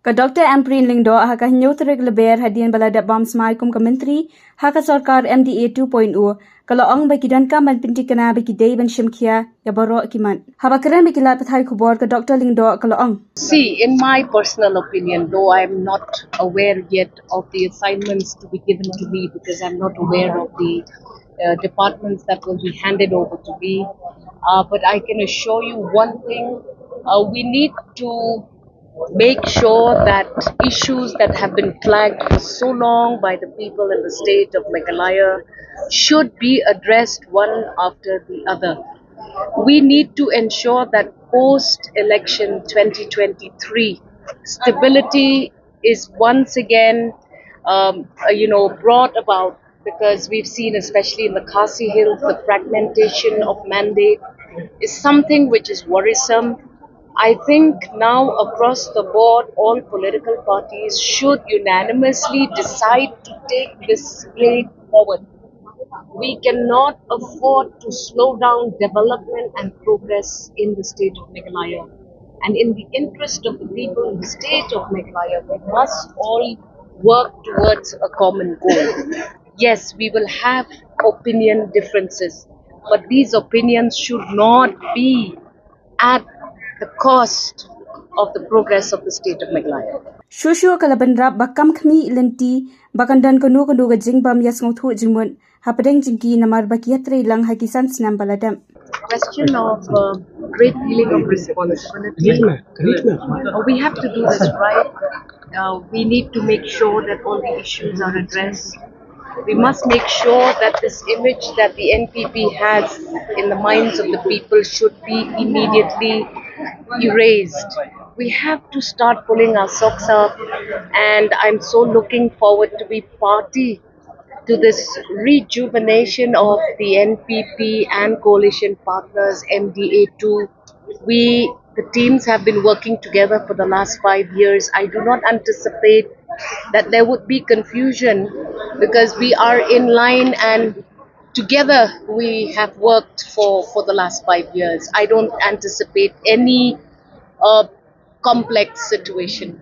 Ka Dr. Ampareen Lyngdoh haka nyotrig leber hadian balada bam smai kum menteri haka sarkar MDA 2.0 kalau ong bagi Donkam ban Pynthikna bagi day ban Shim Khia ya Baroh kiman. Haba keren bagi lat pathai kubor ka Dr. Lyngdoh kalau ong. See, in my personal opinion, though I'm not aware yet of the assignments to be given to me because I'm not aware of the departments that will be handed over to me, but I can assure you one thing, we need to make sure that issues that have been flagged for so long by the people in the state of Meghalaya should be addressed one after the other. We need to ensure that post-election 2023, stability is once again, brought about because we've seen, especially in the Khasi Hills, the fragmentation of mandate is something which is worrisome. I think now across the board, all political parties should unanimously decide to take this play forward. We cannot afford to slow down development and progress in the state of Meghalaya. And in the interest of the people in the state of Meghalaya, we must all work towards a common goal. Yes, we will have opinion differences, but these opinions should not be at the cost of the progress of the state of Meghalaya. Shushu kalaban rap bakam khmi lenti bakandan kanu ga jingbam yas ngothu jingmun hapadeng jingki namar bakiyatre lang hakisan snam baladam. Question of great feeling of responsibility. We have to do this right. We need to make sure that all the issues are addressed. We must make sure that this image that the NPP has in the minds of the people should be immediately erased. We have to start pulling our socks up, and I'm so looking forward to be party to this rejuvenation of the NPP and coalition partners MDA2. The teams have been working together for the last 5 years. I do not anticipate that there would be confusion because we are in line and together we have worked for the last 5 years. I don't anticipate any complex situation.